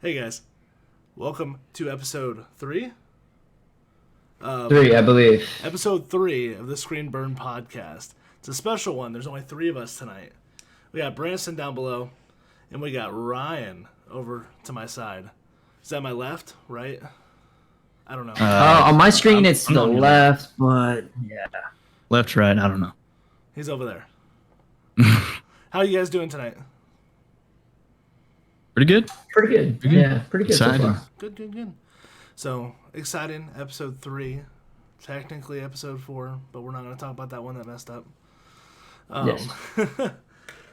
Hey guys, welcome to episode 3. Three, I believe. Episode 3 of the Screen Burn podcast. It's a special one. There's only 3 of us tonight. We got Branson down below, and we got Ryan over to my side. Is that my left, right? I don't know. On my screen, it's to the left, but yeah. Left, right, I don't know. He's over there. How are you guys doing tonight? Pretty good. Pretty good. Yeah, pretty good so Exciting. far. Good. So, exciting. Episode 3. Technically episode 4, but we're not going to talk about that one that messed up. Yes.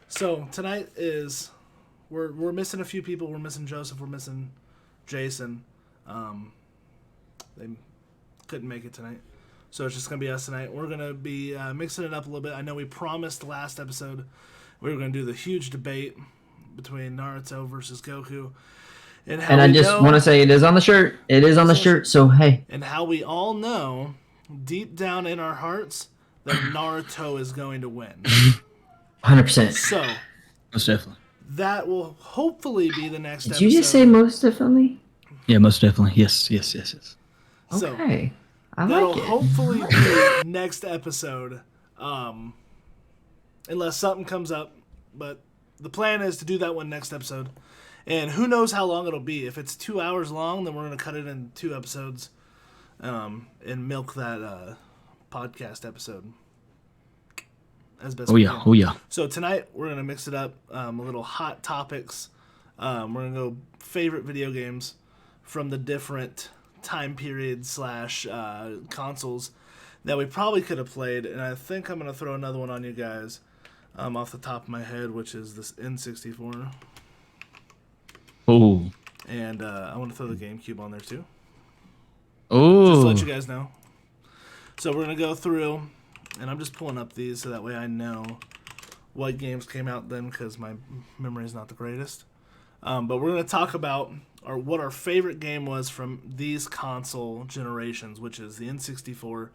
So, tonight is... We're missing a few people. We're missing Joseph. We're missing Jason. They couldn't make it tonight. So, it's just going to be us tonight. We're going to be mixing it up a little bit. I know we promised last episode we were going to do the huge debate between Naruto versus Goku. And I just want to say it is on the shirt. It is on the shirt, so hey. And how we all know, deep down in our hearts, that Naruto is going to win. 100%. So, Most definitely. that will hopefully be the next Did episode. you just say most definitely? Yeah, most definitely. Yes. So, Okay. I that'll like it. hopefully be next episode. Unless something comes up. But the plan is to do that one next episode. And who knows how long it'll be. If it's 2 hours long, then we're going to cut it in 2 episodes and milk that podcast episode as best we can. Oh yeah. So tonight, we're going to mix it up. A little hot topics. We're going to go favorite video games from the different time periods / consoles that we probably could have played. And I think I'm going to throw another one on you guys off the top of my head, which is this N64. Oh. And I want to throw the GameCube on there too. Oh. Just to let you guys know. So we're going to go through, and I'm just pulling up these so that way I know what games came out then because my memory is not the greatest. But we're going to talk about what our favorite game was from these console generations, which is the N64,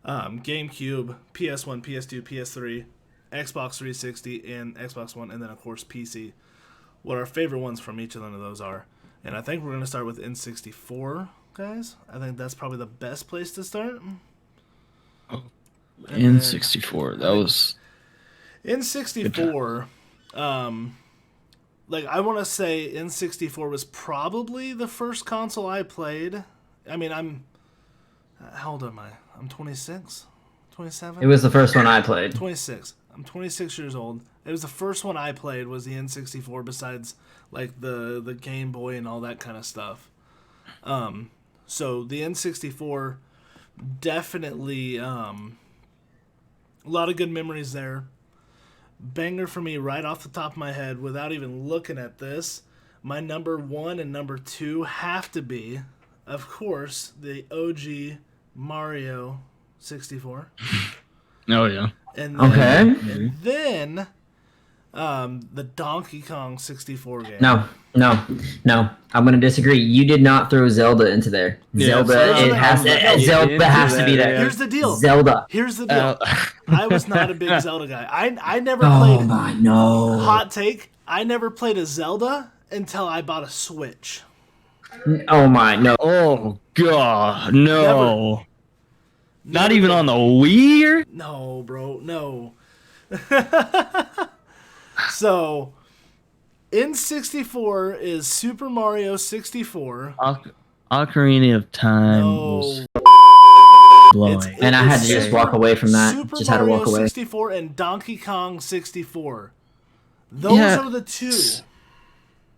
GameCube, PS1, PS2, PS3, Xbox 360, and Xbox One, and then, of course, PC. What our favorite ones from each of those are. And I think we're going to start with N64, guys. I think that's probably the best place to start. N64. That was... N64, I want to say N64 was probably the first console I played. I mean, how old am I? I'm 26? 27? It was the first one I played. 26. I'm 26 years old. It was the first one I played was the N64 besides the Game Boy and all that kind of stuff. So the N64 definitely a lot of good memories there. Banger for me right off the top of my head without even looking at this. My number 1 and number 2 have to be, of course, the OG Mario 64. Oh yeah. And then the Donkey Kong 64 game. No. I'm going to disagree. You did not throw Zelda into there. Yeah, Zelda has to be there. Here's the deal. Zelda. Here's the deal. I was not a big Zelda guy. I never Oh played. my no. Hot take. I never played a Zelda until I bought a Switch. Oh my no. Oh god, no. Never Not even on the Wii? No, bro. No. So, N64 is Super Mario 64. Ocarina of Time No. was blowing. And I had to just walk away from that. Super Just had to Mario walk away. 64 and Donkey Kong 64. Those are the two.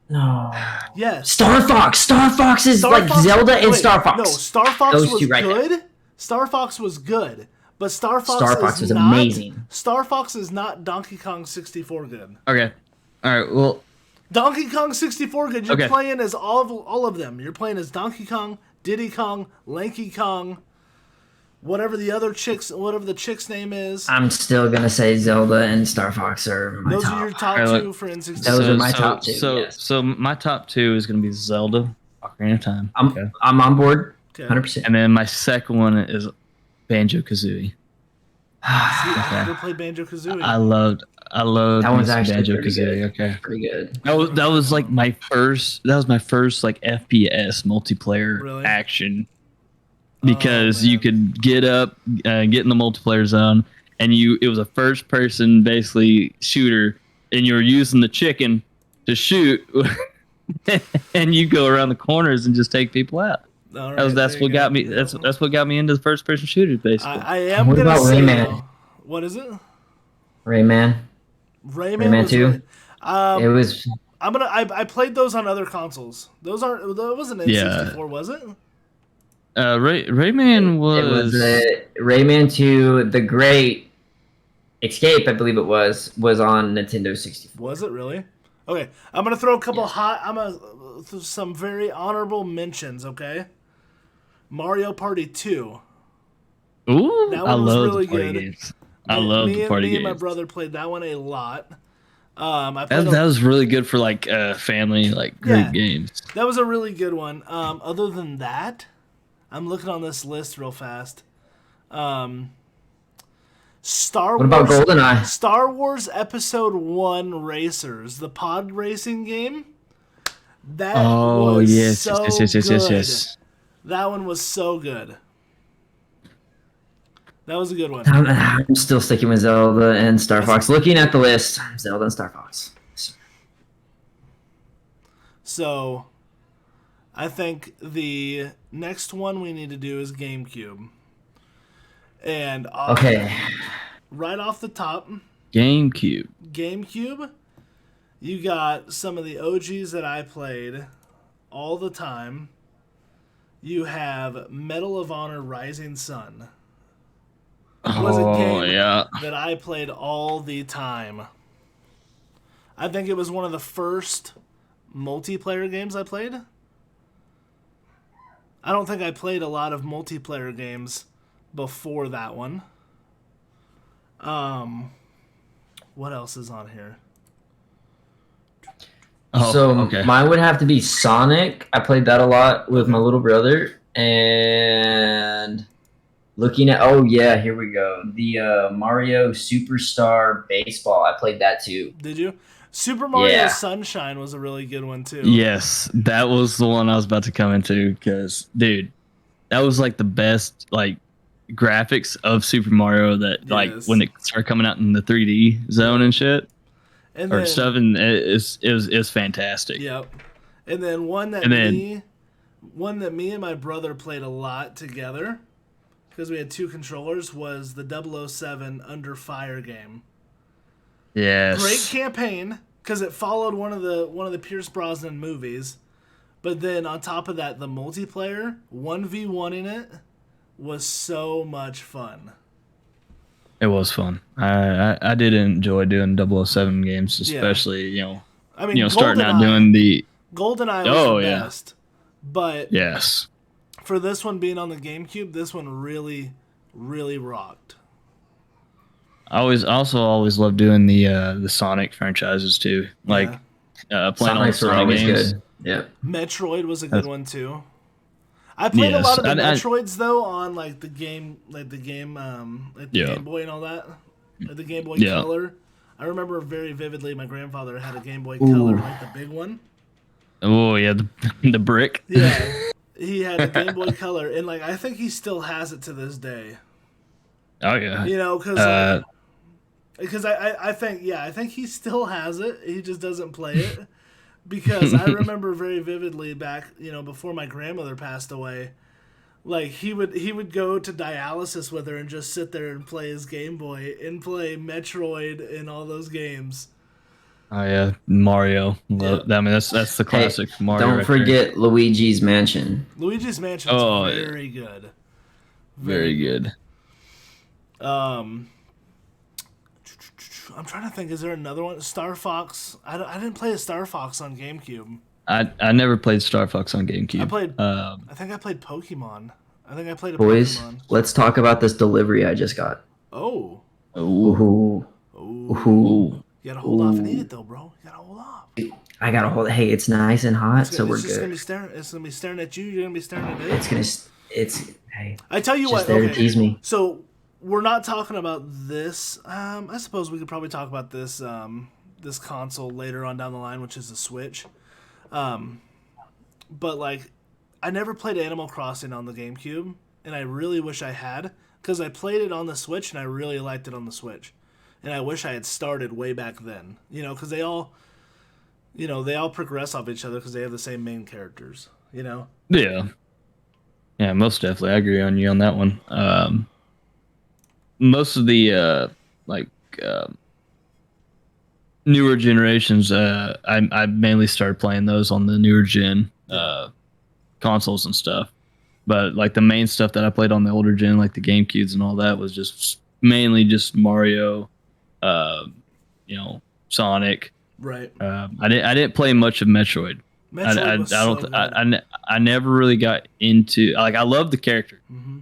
No. Yes. Star Fox. Star Fox is Zelda and Star Fox. No, Star Fox Those was two right good. there. Star Fox was good. But Star Fox was amazing. Star Fox is not Donkey Kong 64 good. Okay. Alright, well... Donkey Kong 64 good. You're Okay. playing as all of them. You're playing as Donkey Kong, Diddy Kong, Lanky Kong, whatever the chick's name is. I'm still gonna say Zelda and Star Fox are my Those top. are your top Alright, two for N64. Those are my top two, So, yes. so my top 2 is going to be Zelda, Ocarina of Time. I'm on board. Okay. 100%. And then my second one is Banjo-Kazooie. I never played Banjo Kazooie. I loved That one's actually Banjo pretty Kazooie. good. Okay, Pretty good. that was like my first. That was my first like FPS multiplayer Really? action because you man. could get up, get in the multiplayer zone, and it was a first person basically shooter, and you were using the chicken to shoot, and you go around the corners and just take people out. All right, That's there you what go. got me. That's what got me into the first person shooters, basically. I am What gonna about say Rayman? though, what is it? Rayman. Rayman was 2? really- It was. I played those on other consoles. That wasn't N64, was it? Rayman It was. was Rayman 2, The Great Escape, I believe it was on Nintendo 64. Was it really? Okay, I'm gonna throw a couple some very honorable mentions. Okay, Mario Party 2. Ooh, That I one was love really the party good. games. I love the party me games. and my brother played that one a lot. I That, played that was really good for like family, like group Yeah. games. that was a really good one. Other than that, I'm looking on this list real fast. Star What Wars. about GoldenEye? Star Wars Episode 1 Racers, the pod racing game. That Oh was yes, so yes. good. That one was so good. That was a good one. I'm still sticking with Zelda and Star Fox. Looking at the list, Zelda and Star Fox. So, I think the next one we need to do is GameCube. And Okay. right off the top, GameCube. GameCube, you got some of the OGs that I played all the time. You have Medal of Honor Rising Sun. Was a Oh game yeah. that I played all the time. I think it was one of the first multiplayer games I played. I don't think I played a lot of multiplayer games before that one. What else is on here? Oh, So okay. mine would have to be Sonic. I played that a lot with my little brother. And looking at, oh yeah, here we go. The Mario Superstar Baseball. I played that too. Did you? Super Mario Yeah. Sunshine was a really good one too. Yes, that was the one I was about to come into because, dude, that was like the best like graphics of Super Mario that like Yes. when it started coming out in the 3D zone and shit And or then, stuff, and it was fantastic. Yep. And then one that me and my brother played a lot together because we had two controllers was the 007 Under Fire game. Yes. Great campaign because it followed one of the Pierce Brosnan movies, but then on top of that, the multiplayer 1v1 in it was so much fun. It was fun. I did enjoy doing 007 games, especially I mean, starting out GoldenEye- doing the GoldenEye was Oh, the yeah. best, but yes. for this one being on the GameCube, this one really, really rocked. I always loved doing the Sonic franchises too, like playing all the Sonic's were Sonic always games. good. Yeah. Metroid was a good one too. I played a Yes, lot of the I- Metroids though on like the Game Yeah. Boy and all that, like the Game Boy Yeah. Color. I remember very vividly my grandfather had a Game Boy Color, like the big one. Oh yeah, the brick. Yeah, he had a Game Boy Color, and like I think he still has it to this day. Oh yeah. You know, because I think he still has it. He just doesn't play it. Because I remember very vividly back, before my grandmother passed away, like he would go to dialysis with her and just sit there and play his Game Boy and play Metroid and all those games. Oh yeah, Mario. Yeah. I mean that's the classic Mario. Don't right there. forget Luigi's Mansion. Luigi's Mansion Oh, is yeah. very good. Very good. I'm trying to think. Is there another one? Star Fox. I didn't play a Star Fox on GameCube. I never played Star Fox on GameCube. I played. Um, I think I played Pokemon. I think I played a Boys, Pokemon. let's talk about this delivery I just got. Oh. ooh, Ooh. Oh. Ooh. You gotta hold off and eat Ooh. it though, bro. You gotta hold off. I gotta hold. Hey, it's nice and hot, It's so we're just gonna good. be staring. It's gonna be staring at you. You're gonna be staring at It's it. gonna. It's. I tell you Just what. there to Okay. tease me. So we're not talking about this. I suppose we could probably talk about this this console later on down the line, which is the Switch. But like, I never played Animal Crossing on the GameCube, and I really wish I had, because I played it on the Switch and I really liked it on the Switch, and I wish I had started way back then. You know, because they all progress off each other because they have the same main characters. You know. Yeah. Yeah, most definitely. I agree on you on that one. Most of the newer generations, I mainly started playing those on the newer gen consoles and stuff. But like the main stuff that I played on the older gen, like the GameCubes and all that, was just mainly just Mario, Sonic. Right. I didn't play much of Metroid. I never really got into, like, I love the character. Mm-hmm.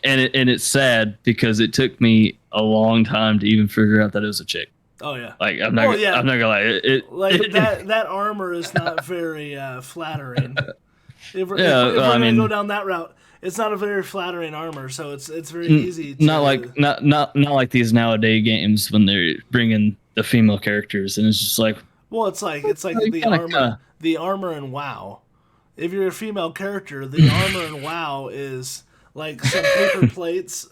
And it's sad because it took me a long time to even figure out that it was a chick. Oh yeah. Like I'm not gonna lie. That armor is not very flattering. If we're gonna go down that route, it's not a very flattering armor, so it's very easy. To, not like these nowadays games when they're bringing the female characters, and it's just like. Well, it's like the armor in WoW. If you're a female character, the armor in WoW is like some paper plates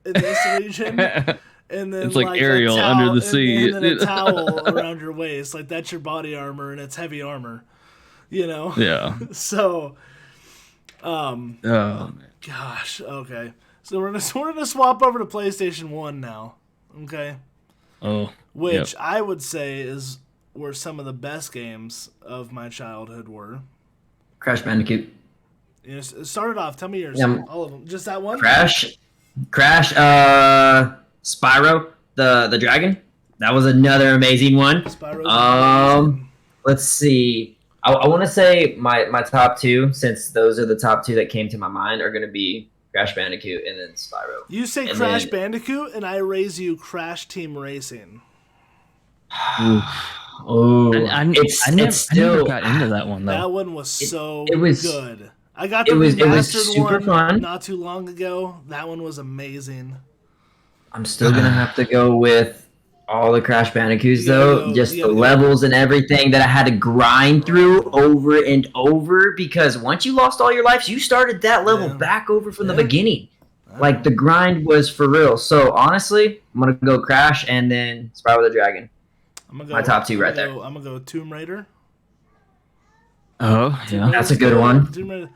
in this region, and then it's like Ariel under the sea, and then a towel around your waist. Like that's your body armor, and it's heavy armor. You know. Yeah. So. Oh man. Gosh. Okay. So we're gonna swap over to PlayStation 1 now. Okay. Oh. Which I would say were some of the best games of my childhood were. Crash Bandicoot. You know, start it off. Tell me yours. Yeah. All of them. Just that one? Crash. Spyro, the dragon. That was another amazing one. Spyro's amazing. Let's see. I want to say my top two, since those are the top two that came to my mind, are going to be Crash Bandicoot and then Spyro. You say and Crash Bandicoot, and I raise you Crash Team Racing. Oh, I never got into that one though. That one was so good. I got the remastered super one fun. not too long ago. That one was amazing. I'm still gonna have to go with all the Crash Bandicoots though. The levels and everything that I had to grind through over and over, because once you lost all your lives, you started that level back over from the beginning. Like the grind was for real. So honestly, I'm gonna go Crash and then Spyro the Dragon. My top two right there. I'm gonna go Tomb Raider. Oh, yeah. That's a good one. Tomb Raider.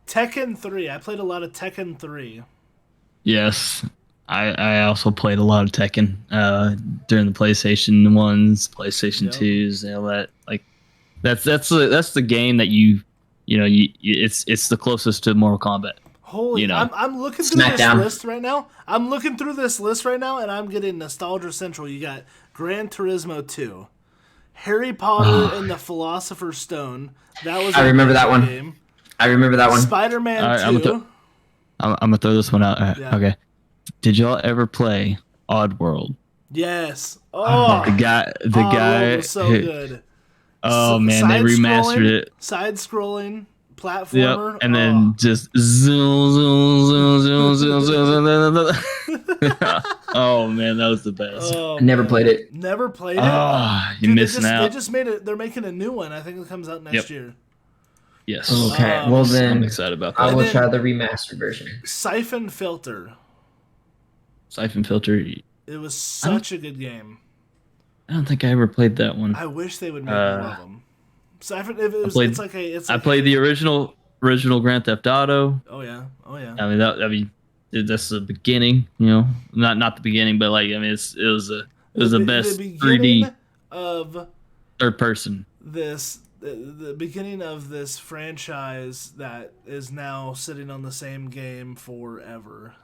Tekken 3. I played a lot of Tekken 3. Yes. I also played a lot of Tekken during the PlayStation 1s, PlayStation 2s, and all that. Like that's the game that it's the closest to Mortal Kombat. Holy, I'm looking through this list right now. And I'm getting Nostalgia Central. You got Gran Turismo 2, Harry Potter and the Philosopher's Stone. That was I remember that one. Game. I remember that one. Spider-Man 2. I'm gonna throw this one out. Yeah. Okay. Did y'all ever play Oddworld? Yes. Oh, the guy was so good. Oh man, they remastered it. Side-scrolling platformer. Yep. And then just zoom. Oh man, that was the best. Oh, I never played it. Never played it. Oh, you're missing out. They just made it. They're making a new one. I think it comes out next year. Yes. Okay. Well then, I'm excited about that. I will try the remastered version. Siphon Filter. It was such a good game. I don't think I ever played that one. I wish they would make more of them. Siphon. I played the original Grand Theft Auto. Oh yeah. I mean, that's the beginning. Not the beginning, but like, I mean, it was the best 3D of third person. The beginning of this franchise that is now sitting on the same game forever.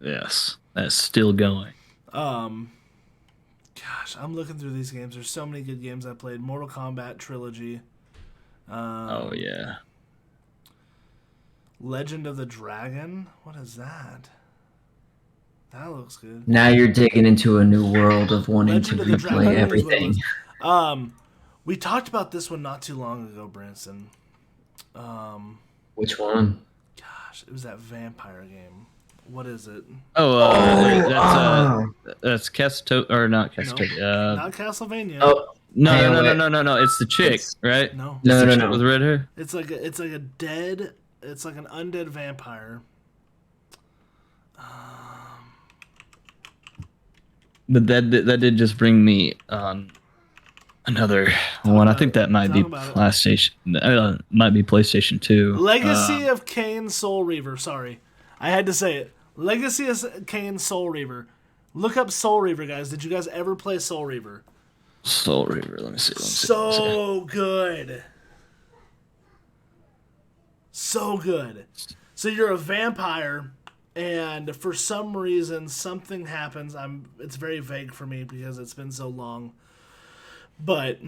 Yes, that's still going. Gosh, I'm looking through these games. There's so many good games I played. Mortal Kombat Trilogy. Oh yeah. Legend of the Dragon. What is that? That looks good. Now you're digging into a new world of wanting to replay everything. We talked about this one not too long ago, Branson. Which one? Gosh, it was that vampire game. What is it? That's Casto or not Casto. Not Castlevania. Oh, No, Hey, no, no, wait. no, no, no. It's the chick, It's- right? No. No, It's the no, chick no. with red hair. It's like a dead. It's like an undead vampire. But that did just bring me on another one. I about think it. that might be Talk about it. PlayStation. Might be PlayStation 2. Legacy of Kain Soul Reaver. Sorry, I had to say it. Legacy of Kain Soul Reaver. Look up Soul Reaver, guys. Did you guys ever play Soul Reaver? Soul Reaver. Let me see. So good. So good. So you're a vampire, and for some reason something happens. It's very vague for me because it's been so long. But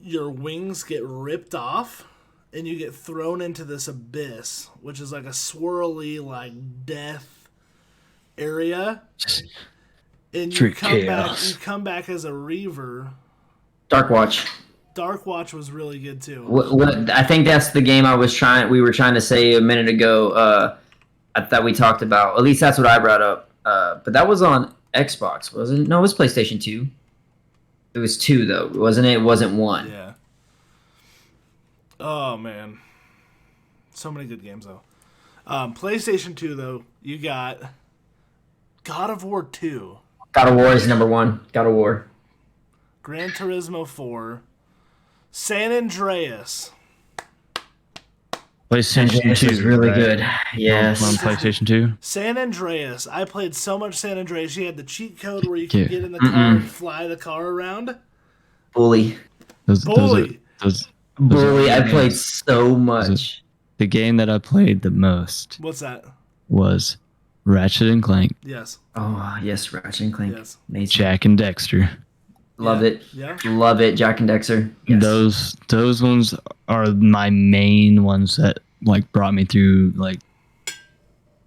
your wings get ripped off and you get thrown into this abyss, which is like a swirly like death area. And you True come back chaos. you come back as a reaver. Dark Watch. Dark Watch was really good too. What I think that's the game we were trying to say a minute ago. I thought we talked about. At least that's what I brought up. But that was on Xbox, wasn't it? No, it was PlayStation 2. It was 2 though, wasn't it? It wasn't 1. Yeah. Oh man, so many good games though. PlayStation 2 though, you got God of War 2, God of War is number 1. God of War. Gran Turismo 4, San Andreas. PlayStation This 2 is really right? good. On Yes. PlayStation 2. San Andreas. I played so much San Andreas. You had the cheat code where you Yeah. could get in the car and fly the car around. Bully. Bully. Those Bully. are I good played games. so much. The game that I played the most What's that? was Ratchet and Clank, Yes. Oh yes, Ratchet and Clank. Yes. Amazing. Jack and Dexter. Love Yeah. it. Yeah. Love it. Jack and Dexter. Yes. Those ones are my main ones that like brought me through like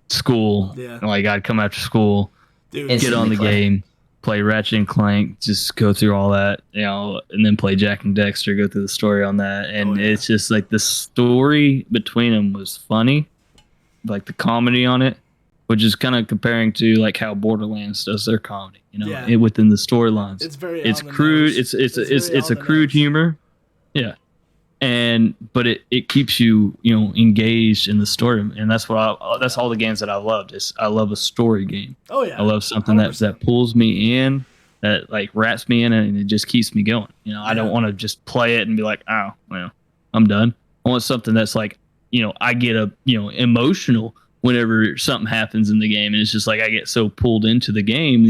school. Yeah. Like I'd come after school, Dude. It's- get on the Instantly game, play Ratchet and Clank, just go through all that, and then play Jack and Dexter, go through the story on that, and Oh, yeah. it's just like the story between them was funny, like the comedy on it, which is kind of comparing to like how Borderlands does their comedy, Yeah. within the storylines. It's very. It's on the crude. nose. It's very it's on a the crude nose. humor, yeah, but it keeps you engaged in the story, and that's that's all the games that I loved. Is I love a story game. Oh yeah. I love something that 100%. pulls me in, that like wraps me in, and it just keeps me going. I don't want to just play it and be like, oh, well, I'm done. I want something that's like, I get emotional whenever something happens in the game, and it's just like I get so pulled into the game.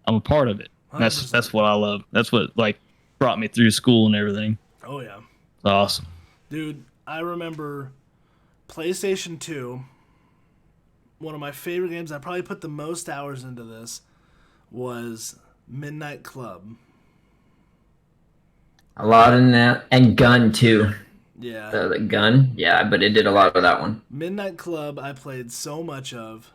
I'm a part of it. And 100%. that's what I love. That's what like brought me through school and everything. Oh yeah. It's awesome. Dude, I remember PlayStation 2. One of my favorite games, I probably put the most hours into this, was Midnight Club. A lot in that, and Gun too. Yeah. The Gun, yeah, but it did a lot of that one. Midnight Club, I played so much of.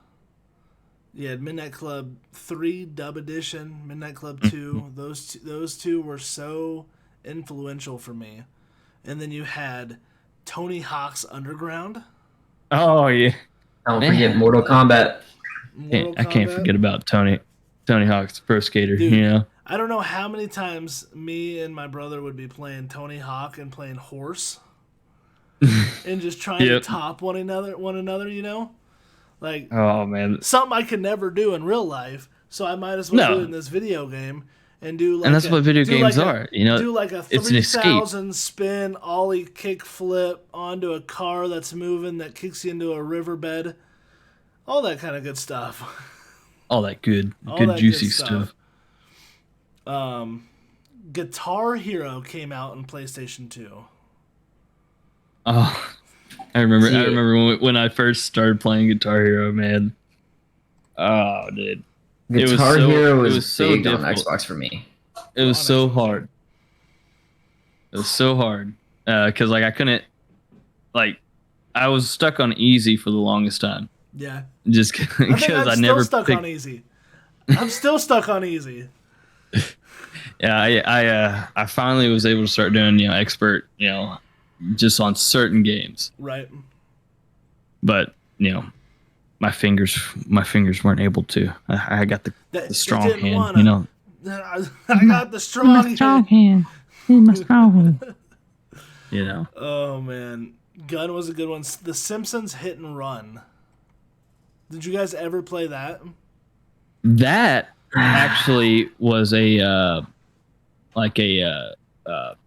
You had Midnight Club 3 Dub Edition, Midnight Club 2. Those two were so influential for me. And then you had Tony Hawk's Underground. Oh yeah. Don't Man. forget Mortal Kombat. Mortal I can't Kombat. forget about Tony Hawk's Pro Skater. Dude. I don't know how many times me and my brother would be playing Tony Hawk and playing Horse. And just trying Yep. to top one another, Like, Oh man. something I could never do in real life, so I might as well No. do it in this video game and do like And that's what video do games like are. do like a it's an escape. 3,000 spin ollie kick flip onto a car that's moving that kicks you into a riverbed, all that kind of good stuff. All that good All that juicy good stuff. Guitar Hero came out in PlayStation 2. Oh, I remember. See, I remember when I first started playing Guitar Hero, man. Oh, dude, It was Guitar so- Hero it was, was so big on difficult. Xbox for me. it was so Honestly. hard. It was so hard because like I couldn't, like, I was stuck on easy for the longest time, Yeah, just I think because I'm I still never stuck picked. on easy. I'm still stuck on easy. Yeah, I finally was able to start doing expert just on certain games, Right. but my fingers weren't able to. I got the strong didn't hand, wanna. you know. I got the strong hand. hand. You know. Oh man, Gun was a good one. The Simpsons Hit and Run. Did you guys ever play that? That actually was I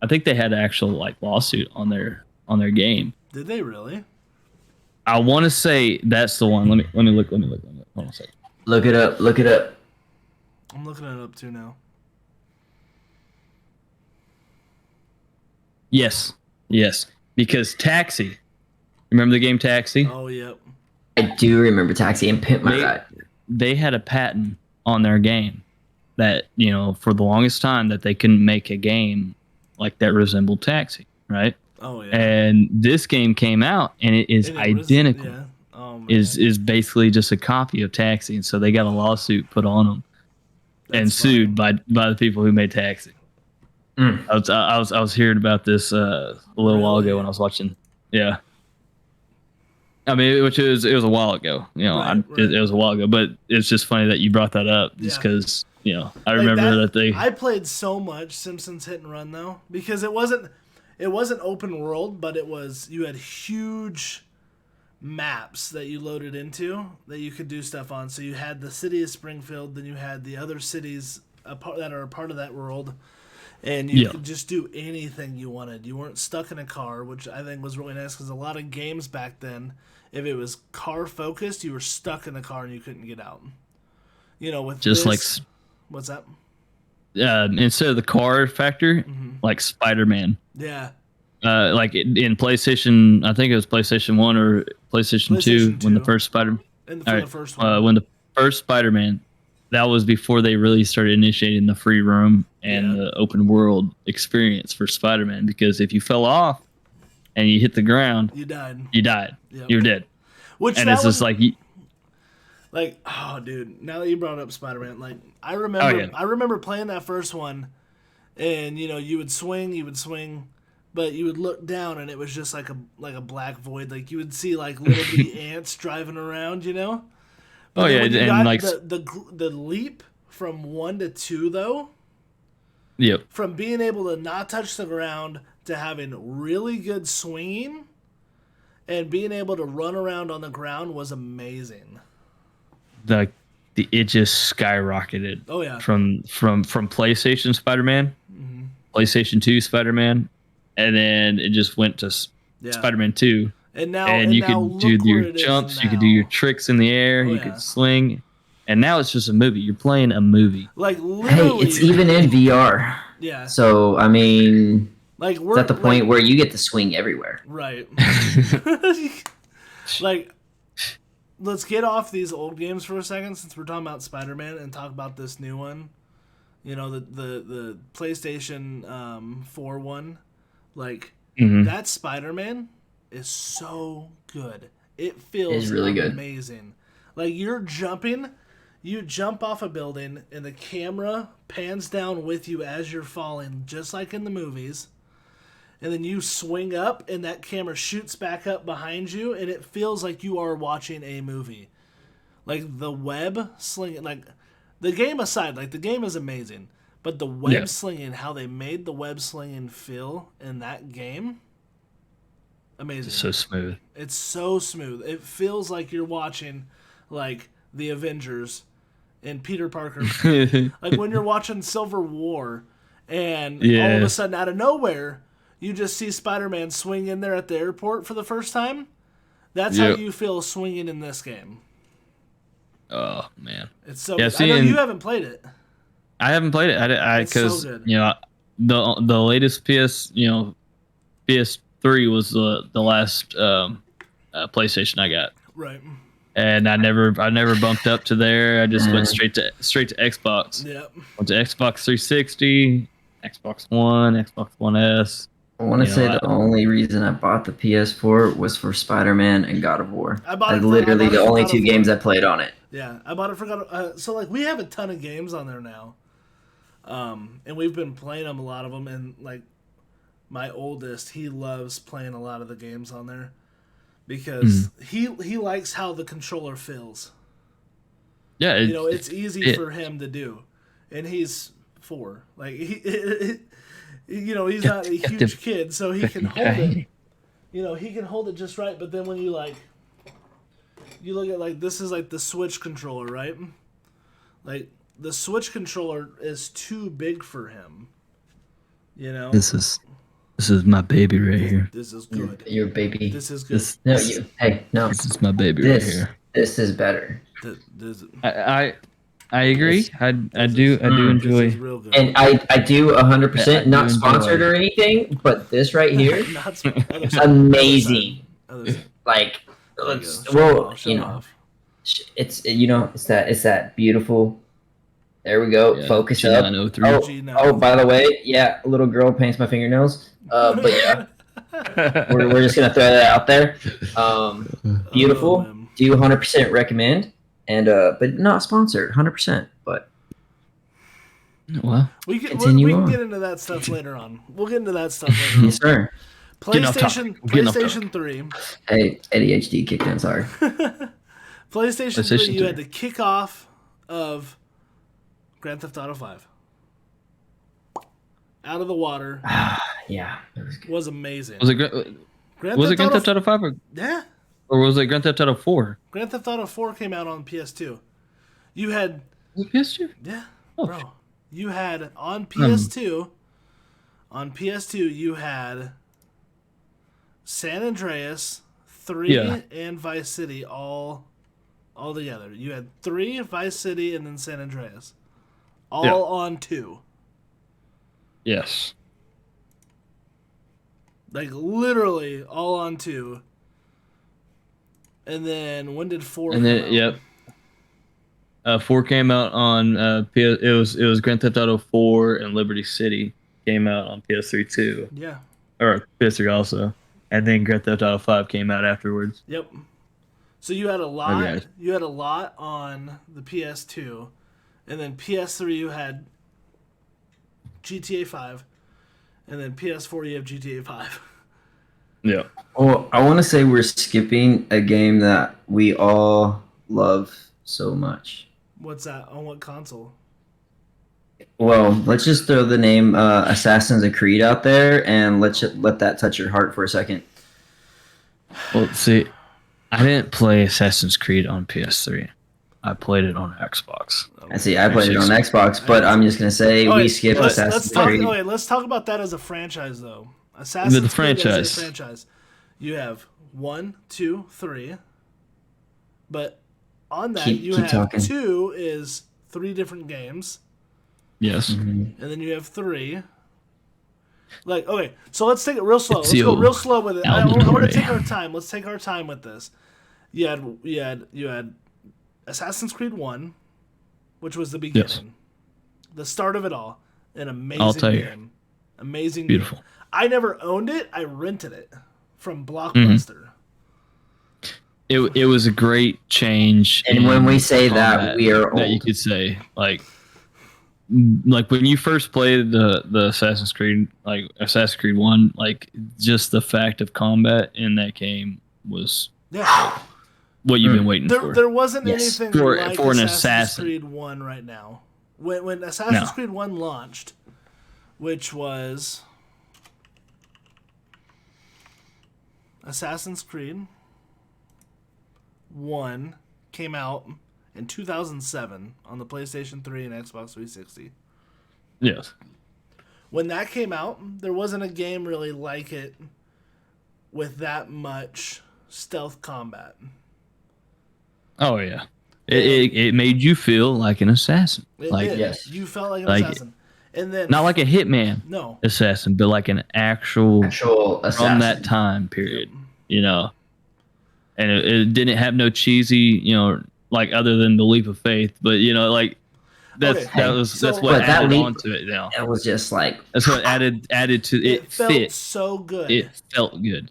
think they had an actual like lawsuit on their game. Did they really? I want to say that's the one. Let me look. Hold on a second. Look it up. I'm looking it up too now. Yes. Because Taxi. Remember the game Taxi? Oh yep. I do remember Taxi and Pimp My Ride. They had a patent on their game that, you know, for the longest time that they couldn't make a game like that resembled Taxi, right? Oh yeah. And this game came out and it is identical. Yeah. Oh, man. Is basically just a copy of Taxi, and so they got a lawsuit put on them and That's sued by the people who made Taxi. I was hearing about this a little while ago when I was watching. Yeah. I mean, it was a while ago, you know. Right. It was a while ago, but it's just funny that you brought that up, just because you know I remember that they. I played so much Simpsons Hit and Run though, because it wasn't open world, but you had huge maps that you loaded into that you could do stuff on. So you had the city of Springfield, then you had the other cities that are a part of that world, and you could just do anything you wanted. You weren't stuck in a car, which I think was really nice because a lot of games back then, if it was car focused, you were stuck in the car and you couldn't get out. You know, with just this, what's that? Instead of the car factor, like Spider-Man. Yeah. Like in PlayStation, I think it was PlayStation 1 or PlayStation 2 when the first Spider-Man. The first one. When the first Spider-Man, that was before they really started initiating the free roam and the open world experience for Spider-Man. Because if you fell off and you hit the ground, you died. Yep. You're dead. And it's just like, oh, dude! Now that you brought up Spider-Man, like I remember playing that first one, and you know you would swing, but you would look down and it was just like a black void. Like you would see like little bitty ants driving around, you know. But and like the leap from 1 to 2 though. Yep. From being able to not touch the ground to having really good swinging, and being able to run around on the ground was amazing. It just skyrocketed. Oh yeah. From PlayStation Spider-Man, PlayStation 2 Spider-Man, and then it just went to Spider-Man 2. And you could do your jumps, you could do your tricks in the air, you could sling, and now it's just a movie. You're playing a movie. Like literally, hey, it's even in VR. Yeah. So I mean, like we're at the point where you get to swing everywhere. Right. Like, let's get off these old games for a second since we're talking about Spider-Man and talk about this new one. You know, the PlayStation 4 one. Like, that Spider-Man is so good. It feels really amazing. Like, you're jumping, you jump off a building, and the camera pans down with you as you're falling, just like in the movies. And then you swing up, and that camera shoots back up behind you, and it feels like you are watching a movie. Like, the web slinging, like, the game aside, like, the game is amazing. But the web slinging, how they made the web slinging feel in that game, amazing. It's so smooth. It's so smooth. It feels like you're watching, like, the Avengers and Peter Parker. Like, when you're watching Civil War, and all of a sudden, out of nowhere, you just see Spider-Man swing in there at the airport for the first time. That's how you feel swinging in this game. Oh, man. It's so good. I know you haven't played it. I haven't played it. Because, so you know, the latest PS3 was the last PlayStation I got. Right. And I never bumped up to there. I just went straight to Xbox. Yep. Went to Xbox 360, Xbox One, Xbox One S. I want to say the only reason I bought the PS4 was for Spider-Man and God of War. Literally the only two games I played on it. Yeah, I bought it for God of War. So, like, we have a ton of games on there now. And we've been playing them, a lot of them. And, like, my oldest, he loves playing a lot of the games on there. because he likes how the controller feels. Yeah, It's easy for him to do, and he's 4. Like he's not a huge kid, so he can hold it. He can hold it just right. But then when you look at this is like the Switch controller, right? Like the Switch controller is too big for him. This is my baby right here. This is good. Your baby. This is good. No. This is my baby right here. This is better. I agree. I do enjoy. This is real good. And I do 100%, not enjoy sponsored it. or anything, but this right here, Not amazing. Other side. Like, There you it's, go. well, Show you know, off. it's that beautiful. There we go. Focus up. G903. Oh, by the way, yeah, a little girl paints my fingernails. But yeah, we're just gonna throw that out there. Beautiful. Oh, man. Do you 100% recommend? And but not sponsored, 100%. But Well, We can Continue on. get into that stuff later on. We'll get into that stuff later on. yes, sir. Getting off topic. Getting off PlayStation 3. Hey, ADHD kicked in. Sorry. PlayStation 3, PlayStation you 3. had the kickoff of Grand Theft Auto 5. Out of the water. Yeah, it was good. Was amazing. was it Grand Theft Auto 5 Yeah. or was it Grand Theft Auto 4? Grand Theft Auto 4 came out on PS2. You had PS2? Yeah, Oh, bro. You had on PS2. On PS2, you had San Andreas, 3, Yeah. and Vice City all together. You had 3, Vice City, and then San Andreas, all on 2. Yes. Like literally all on 2. And then when did 4? And then come out? 4 came out on PS. It was Grand Theft Auto 4 and Liberty City came out on PS3 too, Yeah. or PS3 also, and then Grand Theft Auto 5 came out afterwards. Yep. So you had a lot. Okay. You had a lot on the PS2, and then PS3 you had GTA 5, and then PS4 you have GTA 5. Yeah. Well, I want to say we're skipping a game that we all love so much. What's that? On what console? Well, let's just throw the name Assassin's Creed out there, and let that touch your heart for a second. Well, see, I didn't play Assassin's Creed on PS3. I played it on Xbox. I see. I played it on Xbox, but I'm just gonna say we Okay, skipped Assassin's Creed. let's talk about that as a franchise, though. Assassin's The Creed franchise. as a franchise. You have 1, 2, 3, but on that Keep you have talking. 2 is 3 different games. Yes. And then you have 3. Like, okay, so let's take it real slow. Let's Ezio go real slow with it. I want to Auditore. take our time. Let's take our time with this. You had Assassin's Creed 1, which was the beginning, Yes. the start of it all. An amazing I'll tell you. game, amazing, Beautiful. Game. I never owned it. I rented it from Mm-hmm. Blockbuster. It was a great change. And in when we say that, combat we are that you old. could say like when you first played the Assassin's Creed, like Assassin's Creed 1, like just the fact of combat in that game was Yeah, what you've been waiting there, for. there wasn't Yes. anything For like an Assassin's assassin. Creed 1 right now. When Assassin's No. Creed 1 launched, which was Assassin's Creed 1 came out in 2007 on the PlayStation 3 and Xbox 360. Yes. When that came out, there wasn't a game really like it with that much stealth combat. Oh yeah. It made you feel like an assassin, It like did. yes. You felt like an Like- assassin. And then not like a hitman no. assassin, but like an actual Actual from assassin. that time period, you know. And it didn't have no cheesy, like other than the leap of faith, but like that's Okay, that's so- what But that added leap- on to it now. It was just like That's what added to it. Felt Fit. so good. It felt good.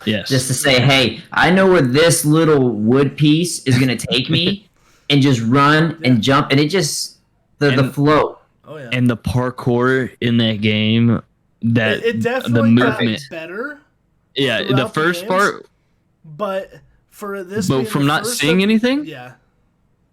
Yes. just to say, hey, I know where this little wood piece is gonna take me, and just run and jump, and it just the And- flow. Oh yeah. and the parkour in that game, that it the definitely got movement. better. Yeah, the throughout the first games. part But for this, But being from the not first seeing of- anything,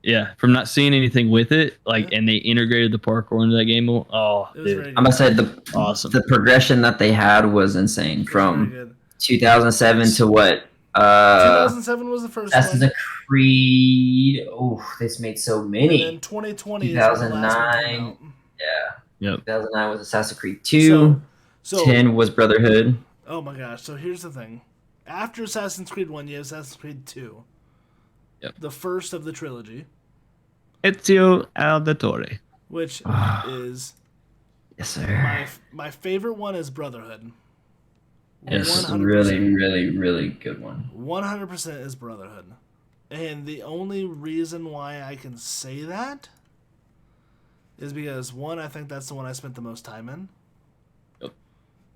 yeah, from not seeing anything with it, like, and they integrated the parkour into that game. Oh, it was dude, very I'm good. gonna say the awesome. the progression that they had was insane It was very from good. 2007 to what 2007 was the first Assassin's one, Creed. Oh, this made so and many. then 2020 is when the last one came 2009. out. Yeah, Yep. 2009 was Assassin's Creed 2. So 10 was Brotherhood. oh my gosh! So here's the thing: after Assassin's Creed 1, you have Assassin's Creed 2. Yep. The first of the trilogy, Ezio Auditore. which is Yes, sir. my favorite one is Brotherhood. It's 100%. really, really, really good one. 100% is Brotherhood. And the only reason why I can say that is because, one, I think that's the one I spent the most time in. Yep.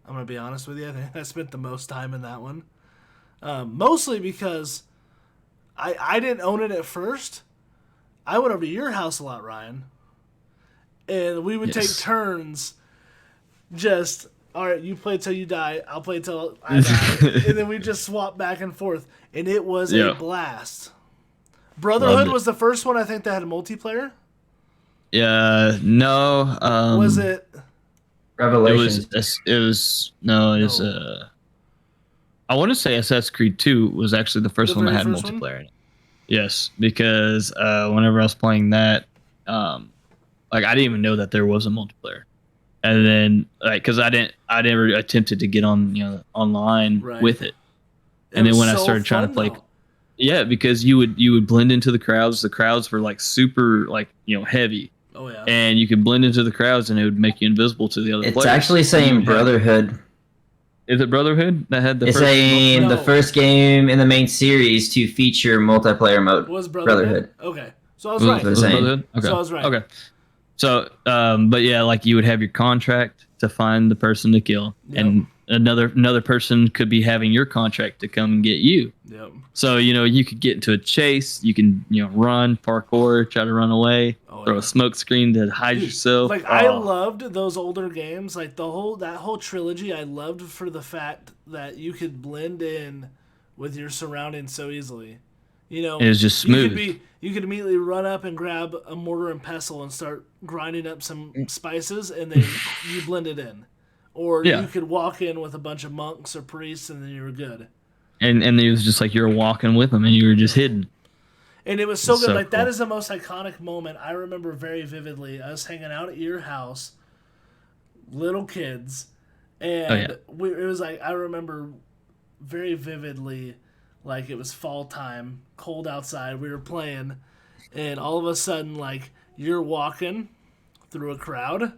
I'm going to be honest with you. I think I spent the most time in that one. Mostly because I didn't own it at first. I went over to your house a lot, Ryan. And we would take Yes. turns just, all right, you play till you die, I'll play till I die. And then we just swap back and forth. And it was a Yeah. blast. Brotherhood Loved it. was the first one I think that had a multiplayer. Yeah, no. Was it? It Revelations. was No. I want to say Assassin's Creed 2 was actually the first The one that very had first one? multiplayer in it. Yes, because whenever I was playing that, like, I didn't even know that there was a multiplayer, and then, like, because I never attempted to get on, online Right. with it, It and then was when I so started trying to fun, play, though. yeah, because you would blend into the crowds. The crowds were like super, like, heavy, Oh yeah. and you could blend into the crowds, and it would make you invisible to the other It's players. actually You saying would have- Brotherhood. Is it Brotherhood that had the It's first? saying the No. first game in the main series to feature multiplayer mode. Was Brotherhood? Brotherhood. Okay. So I was Was- right. was was it saying. Brotherhood? Okay. So I was right. Okay. So, but yeah, like, you would have your contract to find the person to kill, Yep. and another person could be having your contract to come and get you. Yep. So, you could get into a chase. You can, run, parkour, try to run away, Oh, throw yeah. a smoke screen to hide Dude, yourself. Like I Oh, loved those older games, like that whole trilogy. I loved for the fact that you could blend in with your surroundings so easily. it was just smooth. You could immediately run up and grab a mortar and pestle and start grinding up some spices, and then you blend it in. Or Yeah. you could walk in with a bunch of monks or priests, and then you were good. and it was just like you were walking with them, and you were just hidden. And it was so good. So Like, that cool. is the most iconic moment I remember very vividly. Us hanging out at your house, little kids, and Oh, yeah. it was like, I remember very vividly, like, it was fall time, cold outside, we were playing, and all of a sudden, like, you're walking through a crowd,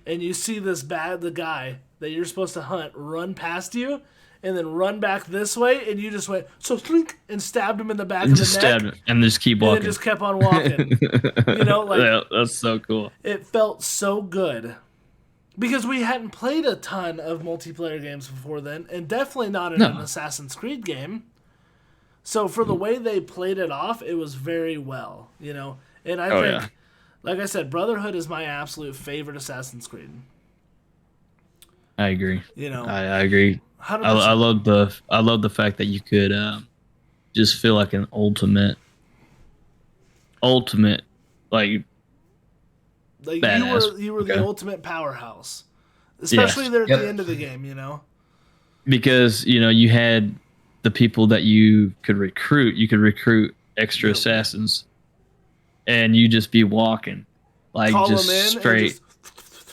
and you see the guy that you're supposed to hunt run past you, and then run back this way, and you just went, so slink, and stabbed him in the back And of the just neck, stabbed it and just keep and then walking. just kept on walking. Like, yeah, that's so cool. it felt so good. Because we hadn't played a ton of multiplayer games before then, and definitely not in No. an Assassin's Creed game. So for the way they played it off, it was very well, And I Oh, think, yeah. like I said, Brotherhood is my absolute favorite Assassin's Creed. I agree. I agree. 100%. I love the fact that you could just feel like an ultimate, like, Like, badass. you were the Okay. ultimate powerhouse. Especially there at Yep. the end of the game, because you had the people that you could recruit. You could recruit extra Yep. assassins, and you just be walking, like, Call just them in straight. and just,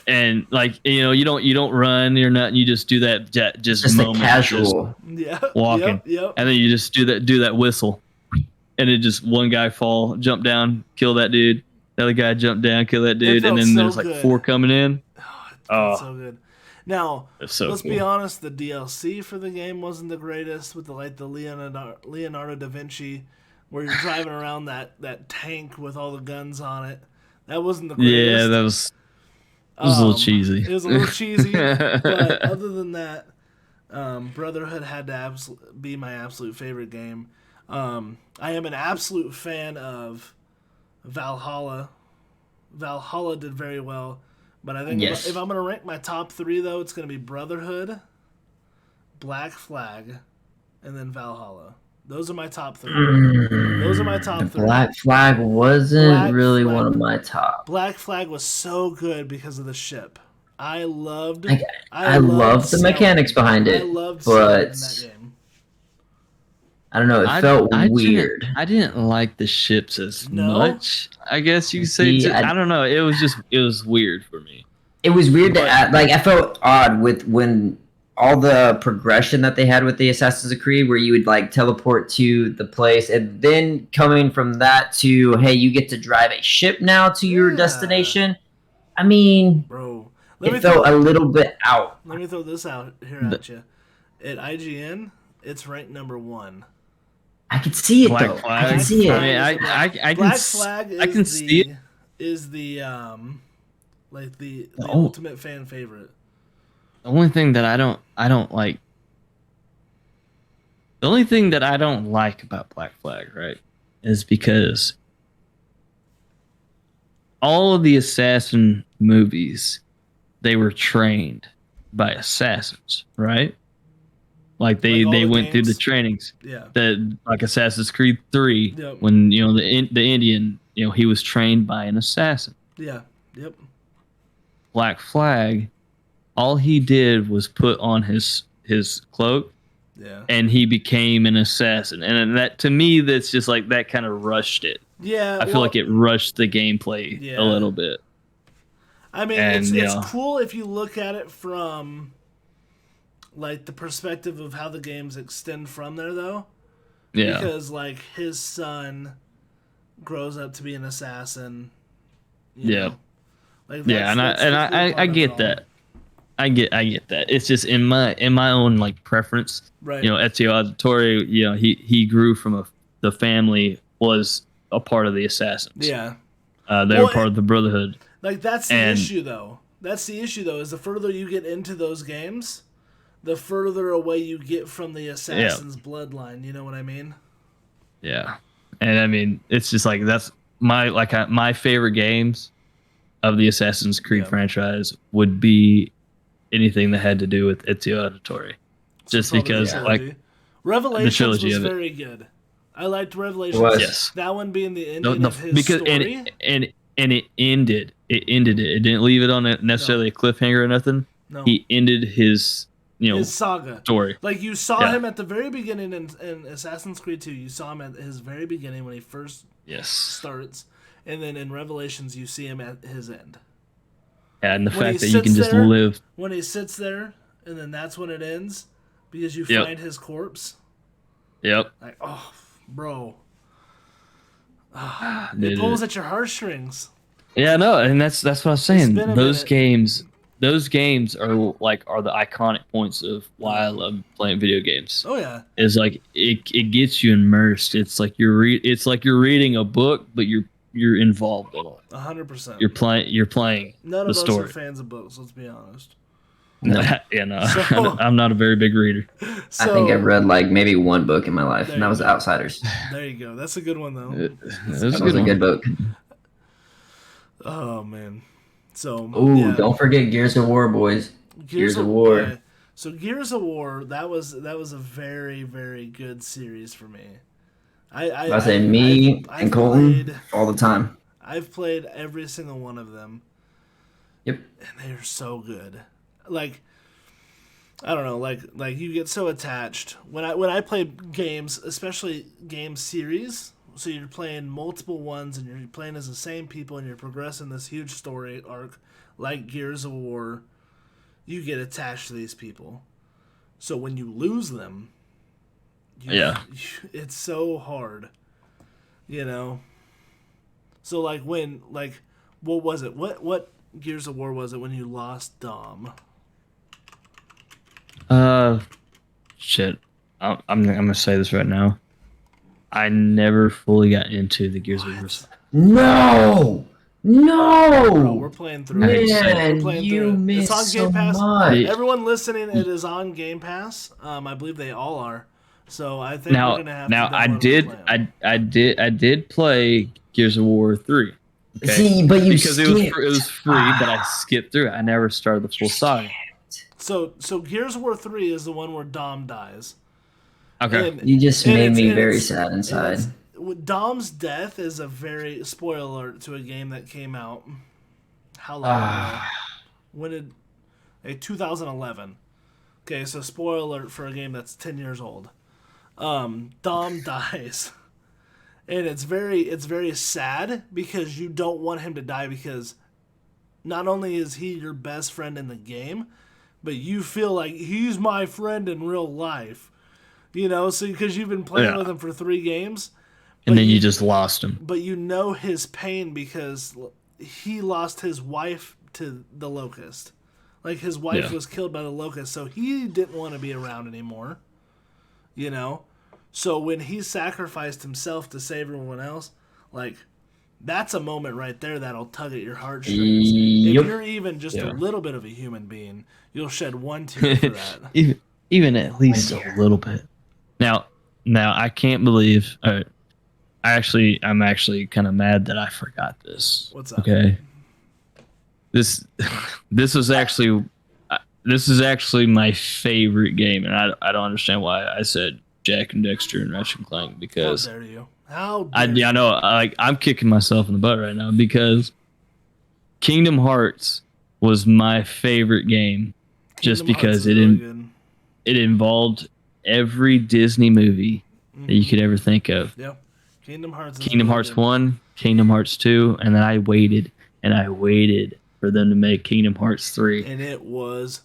And like, you don't run, you're not, you just do that just Just a moment, casual. yeah, walking. Yep. and then you just do that whistle, and it just, one guy fall, jump down, kill that dude, the other guy jump down, kill that dude, felt and then so there's like good. 4 coming in. Felt so good. Now, It's so let's cool. be honest, the DLC for the game wasn't the greatest with the Leonardo da Vinci, where you're driving around that tank with all the guns on it. That wasn't the greatest. Yeah, that was a little cheesy. It was a little cheesy, but other than that, Brotherhood had to be my absolute favorite game. I am an absolute fan of Valhalla. Valhalla did very well, but I think Yes. if I'm going to rank my top 3, though, it's going to be Brotherhood, Black Flag, and then Valhalla. Those are my top 3. Mm, Those are my top the 3. Black Flag wasn't Black really Flag. one of my top. Black Flag was so good because of the ship. I loved. I loved the sailing. mechanics behind it, I loved but sailing in that game. I don't know. It felt weird. I didn't like the ships as No? much. I guess you could say. See, I don't know. It was weird for me. It was weird But- to add. Like, I felt odd with when all the progression that they had with the Assassin's Creed, where you would like teleport to the place, and then coming from that to, hey, you get to drive a ship now to your Yeah. destination. I mean, Bro, it felt a little bit out. let me throw this out here at you. At IGN, it's ranked number 1. I could see it Black though. Flag. I can see I it. mean, I can Black s- Flag is I can see it. is the like the Oh. ultimate fan favorite. The only thing that I don't like. The only thing that I don't like about Black Flag, right, is because all of the assassin movies, they were trained by assassins, right? Like Like all they the went through the games? trainings. Yeah. That like Assassin's Creed 3, Yep. when the Indian, he was trained by an assassin. Yeah. Yep. Black Flag, all he did was put on his cloak Yeah. and he became an assassin. And that, to me, that's just like, that kind of rushed it. Yeah. I feel like it rushed the gameplay Yeah. a little bit. I mean, And, it's yeah. cool if you look at it from like the perspective of how the games extend from there, though. Yeah. Because like his son grows up to be an assassin. Yeah. Like Yeah, and that's the cool I part of get it all. that. I get that. It's just in my own like preference. Right. Ezio Auditore, he grew from the family was a part of the assassins. Yeah. They Well, were part of the Brotherhood. Like that's the And- issue, though. That's the issue, though, is the further you get into those games, the further away you get from the assassin's bloodline. You know what I mean? Yeah, and I mean, it's just like that's my favorite games of the Assassin's Creed Yeah. franchise would be anything that had to do with Ezio Auditore, just Probably the because trilogy. like Revelations trilogy was of it. very good. I liked Revelations. Was. Yes. That one being the ending of his because story. and it ended it. It didn't leave it on necessarily a cliffhanger or nothing. No. He ended his his saga. story. Like you saw Yeah. him at the very beginning in Assassin's Creed 2. You saw him at his very beginning when he first Yes, starts, and then in Revelations you see him at his end. and the When he fact that you can sits just there- live. When he sits there, and then that's when it ends because you Yep. find his corpse. Yep. Like, oh, bro, Dude, it pulls at your heartstrings. Yeah, no, and that's what I was saying. been a Those minute. games are the iconic points of why I love playing video games. Oh yeah, Is like it gets you immersed. It's like you're reading a book, but you're involved in it. 100%. You're playing None the of us story. are fans of books. Let's be honest. Yeah, no, So- I'm not a very big reader. So, I think I've read like maybe one book in my life, There and that you was go. Outsiders. There you go. That's a good one though. It was That was a good book. Oh man. So Ooh, yeah. don't forget Gears of War, boys. Gears of War. yeah. So Gears of War, that was a very, very good series for me. I say me I've and Colton played- all the time. I've played every single one of them. Yep. And they're so good. Like I don't know, like you get so attached when I play games, especially game series. So you're playing multiple ones, and you're playing as the same people, and you're progressing this huge story arc, like Gears of War. You get attached to these people. So when you lose them, it's so hard, you know. So like what was it? What Gears of War was it when you lost Dom? Shit. I'm gonna say this right now. I never fully got into the Gears of War. No, Bro, we're no, playing through it. man, We're playing you through it. It's missed on so Game Pass. much. Everyone listening, it is on Game Pass. I believe they all are. So I think we're Now, gonna have now to I download did, and play 'em. I did play Gears of War 3. Okay? See, but you Because skipped. it was free, but I skipped through it. I never started the full saga. So Gears of War 3 is the one where Dom dies. Okay. And- You just and made it's- me and very it's- sad and inside. it's- Dom's death is a very spoiler alert to a game that came out. How long ago? When did? 2011. Okay, so spoiler alert for a game that's 10 years old. Dom dies, and it's very sad because you don't want him to die because not only is he your best friend in the game, but you feel like he's my friend in real life. You know, so because you've been playing Yeah. with him for 3 games, And but then you just lost him. but you know his pain because he lost his wife to the locust. Like his wife Yeah. was killed by the locust, so he didn't want to be around anymore. You know? So when he sacrificed himself to save everyone else, like that's a moment right there that'll tug at your heartstrings. Yep. If you're even just Yeah. a little bit of a human being, you'll shed one tear for that. Even at least dear. a little bit. Now I can't believe. I'm actually kind of mad that I forgot this. What's up? Okay. This is actually my favorite game, and I don't understand why I said Jack and Dexter and Ratchet and Clank How because dare you? How I dare you? know I'm kicking myself in the butt right now because Kingdom Hearts was my favorite game just Kingdom Hearts because is it really good. it involved every Disney movie that you could ever think of. Yeah. Kingdom Hearts. Kingdom Hearts 1, Kingdom Hearts 2, and then I waited for them to make Kingdom Hearts 3. And it was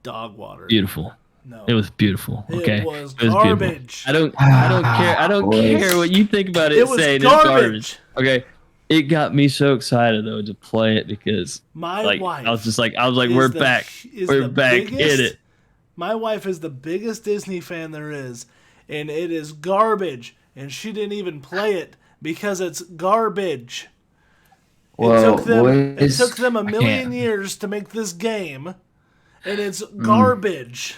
dog water. Beautiful. No. It was beautiful. Okay. It was beautiful. garbage. I don't care. I don't Boys. care what you think about it. It was saying garbage. it's garbage. Okay. It got me so excited though to play it because My like wife. I was like, is we're the- back. is We're the back biggest- in it. My wife is the biggest Disney fan there is, and it is garbage. And she didn't even play it because it's garbage. Well, it boys, took them a million can't. years to make this game, and it's Mm. garbage.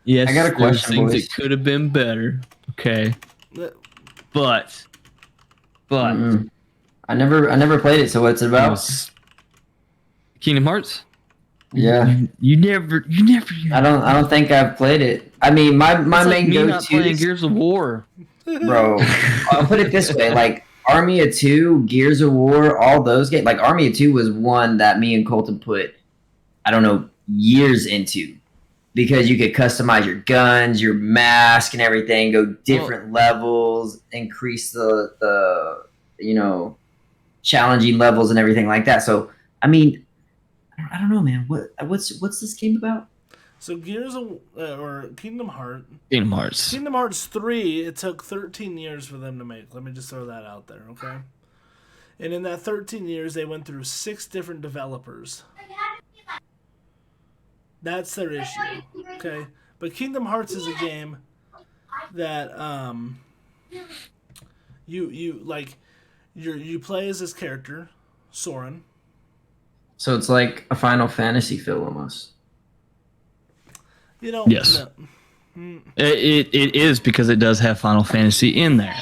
Yes, I got a there's question, things boys. that could have been better. Okay. But Mm-mm. I never played it. So what's it it about? was Kingdom Hearts? Yeah, You never I don't think I've played it. I mean, my It's like main me not go-to, playing Gears of War. bro. I'll put it this way: like Army of Two, Gears of War, all those games. Like Army of Two was one that me and Colton put, I don't know, years into, because you could customize your guns, your mask, and everything. Go different levels, increase the challenging levels and everything like that. So I mean, I don't know, man. What's this game about? So or Kingdom Hearts. Kingdom Hearts. Kingdom Hearts 3, it took 13 years for them to make. Let me just throw that out there, okay? And in that 13 years, they went through 6 different developers. That's their issue, okay? But Kingdom Hearts is a game that you play as this character, Soren. So it's like a Final Fantasy feel almost. You know, Yes. It is because it does have Final Fantasy in there.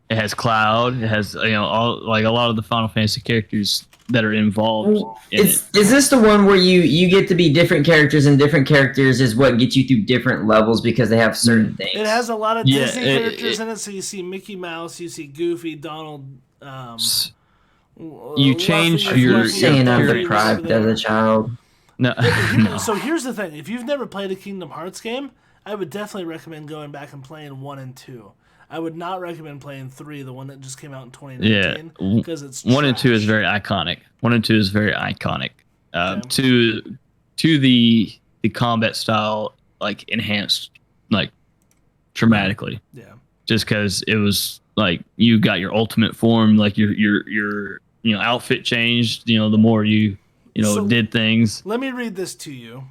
It has Cloud. It has all like a lot of the Final Fantasy characters that are involved in it. Is this the one where you get to be different characters, and different characters is what gets you through different levels because they have certain things? It has a lot of Yeah, Disney characters in it, so you see Mickey Mouse, you see Goofy, Donald. You change Luffy, your- You're saying I'm your deprived as a child. No, no. So here's the thing: if you've never played a Kingdom Hearts game, I would definitely recommend going back and playing 1 and 2. I would not recommend playing 3, the one that just came out in 2019, Yeah. because it's 1 and 2 is trash. very iconic. 1 and 2 is very iconic. Okay. To the combat style like enhanced like dramatically. Yeah. Just because it was like you got your ultimate form, like your outfit changed. The more you So- did things. Let me read this to you,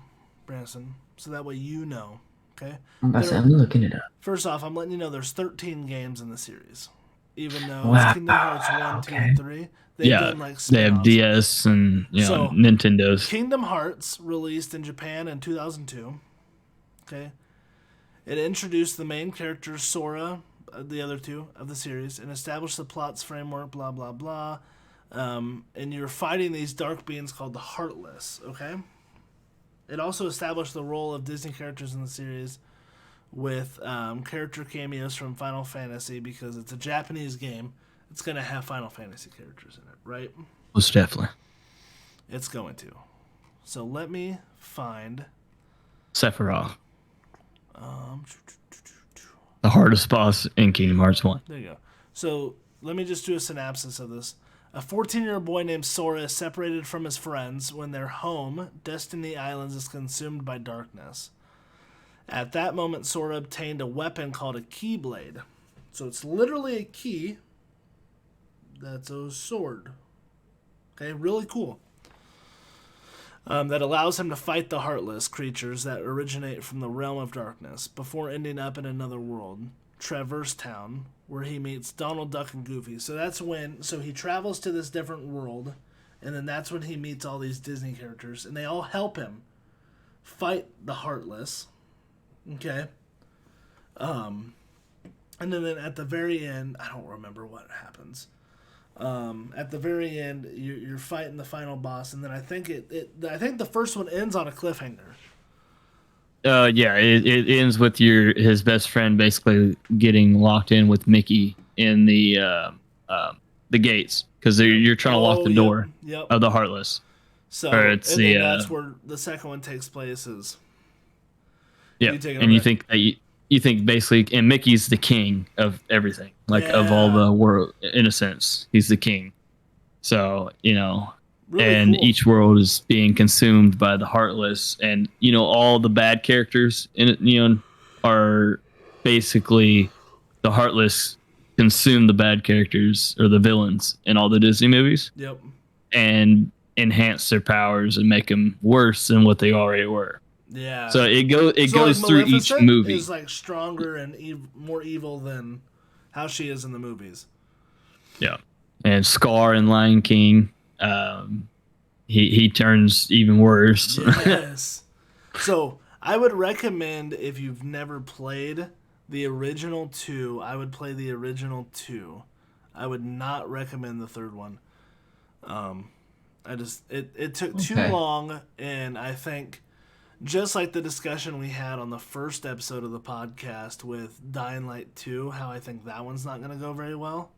Branson, so that way you know. Okay. I'm about to say, I'm looking it up. First off, I'm letting you know there's 13 games in the series, even though Wow. it's Kingdom Hearts 1, 2, and 3. They've Yeah, done like they have spin-offs. DS and So- Nintendos. Kingdom Hearts released in Japan in 2002. Okay. It introduced the main character Sora, the other two of the series, and established the plot's framework, blah, blah, blah. And you're fighting these dark beings called the Heartless, okay? It also established the role of Disney characters in the series, with character cameos from Final Fantasy because it's a Japanese game. It's going to have Final Fantasy characters in it, right? Most definitely. It's going to. So let me find. Sephiroth, Um, the hardest boss in Kingdom Hearts 1. there you go. So let me just do a synopsis of this. A 14-year-old boy named Sora is separated from his friends when their home, Destiny Islands, is consumed by darkness. At that moment, Sora obtained a weapon called a Keyblade. So it's literally a key that's a sword. Okay, really cool. That allows him to fight the Heartless creatures that originate from the realm of darkness before ending up in another world, Traverse Town, where he meets Donald Duck and Goofy. So he travels to this different world, and then that's when he meets all these Disney characters, and they all help him fight the Heartless. Okay. And then at the very end, I don't remember what happens. At the very end, you're fighting the final boss, and then I think I think the first one ends on a cliffhanger. Yeah, it ends with his best friend basically getting locked in with Mickey in the gates because you're trying to lock the door Yep. of the Heartless. So Or it's and then the, that's where the second one takes place. Yeah, You take it and you over. think that you think basically, and Mickey's the king of everything, like of all Yeah. the world. In a sense, he's the king. So Really and cool. each world is being consumed by the Heartless, and all the bad characters in it, are basically the Heartless consume the bad characters or the villains in all the Disney movies Yep. and enhance their powers and make them worse than what they already were. Yeah. So it So, goes like, through each Maleficent movie. is like stronger and more evil than how she is in the movies. Yeah, and Scar and Lion King, he turns even worse. Yes. So I would recommend if you've never played the original two, I would play the original two. I would not recommend the third one. It took too Okay. long, and I think just like the discussion we had on the first episode of the podcast with Dying Light 2, how I think that one's not going to go very well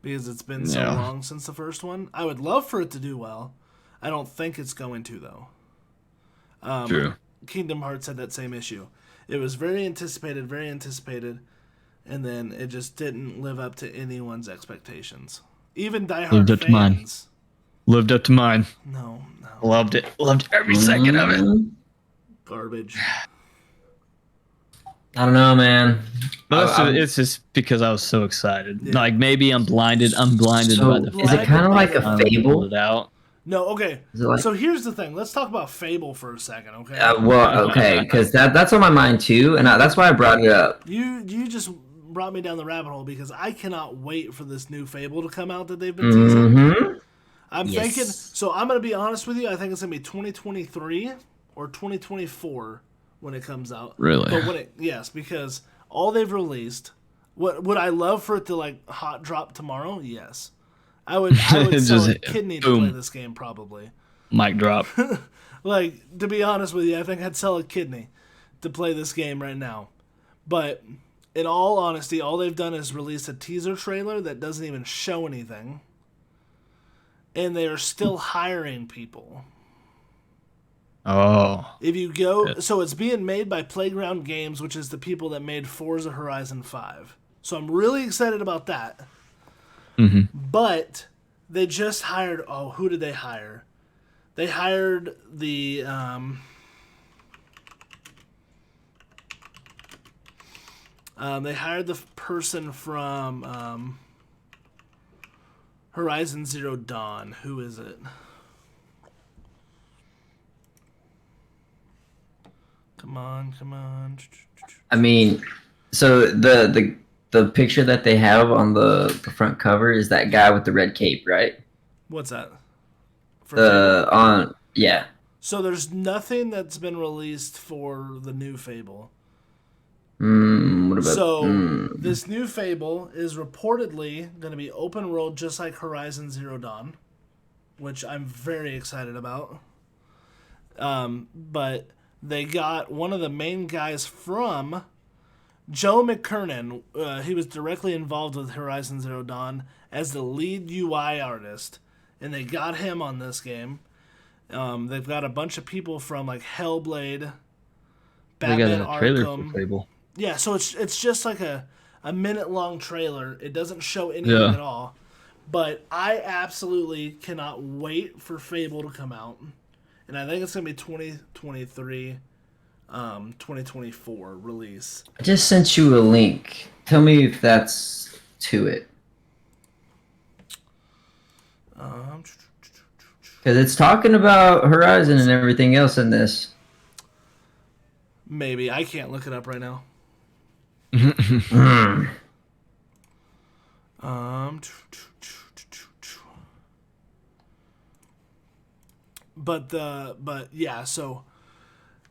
because it's been so Yeah. long since the first one. I would love for it to do well. I don't think it's going to, though. True. Kingdom Hearts had that same issue. It was very anticipated, and then it just didn't live up to anyone's expectations. Even diehard Lived up to mine. fans. Lived up to mine. No. Loved it. Loved every second of it. Garbage. I don't know, man. Most of I'm- it's just because I was so excited. Yeah. Like maybe I'm blinded. I'm blinded So, by the. is it kind of like a finally Fable? pulled it out. No, okay. Is it like- So here's the thing. Let's talk about Fable for a second, okay? Well, okay, because that's on my mind too, and that's why I brought it up. You just brought me down the rabbit hole because I cannot wait for this new Fable to come out that they've been teasing. Mm-hmm. I'm Yes. thinking. So I'm gonna be honest with you. I think it's gonna be 2023 or 2024 when it comes out. Really? But yes, because all they've released. Would I love for it to like hot drop tomorrow? Yes. I would sell Just a kidney to play boom. this game probably. Mic drop. Like, to be honest with you, I think I'd sell a kidney to play this game right now. But in all honesty, all they've done is release a teaser trailer that doesn't even show anything. And they are still hiring people. Oh. If you go, Yeah. so it's being made by Playground Games, which is the people that made Forza Horizon 5. So I'm really excited about that. Mhm. But they just hired, who did they hire? They hired the, they hired the person from Horizon Zero Dawn. Who is it? Come on. I mean, so the picture that they have on the front cover is that guy with the red cape, right? What's that? For Fable? Yeah. So there's nothing that's been released for the new Fable. What about So this new Fable is reportedly going to be open world, just like Horizon Zero Dawn, which I'm very excited about. But they got one of the main guys from Joe McKernan, he was directly involved with Horizon Zero Dawn as the lead UI artist, and they got him on this game. They've got a bunch of people from like Hellblade, They got Batman a trailer for Arkham. Fable. Yeah, so it's just like a minute-long trailer. It doesn't show anything Yeah. at all. But I absolutely cannot wait for Fable to come out. And I think it's going to be 2023, 2024 release. I just sent you a link. Tell me if that's to it. Um, Because it's talking about Horizon and everything else in this. maybe. I can't look it up right now. Mm. But yeah, so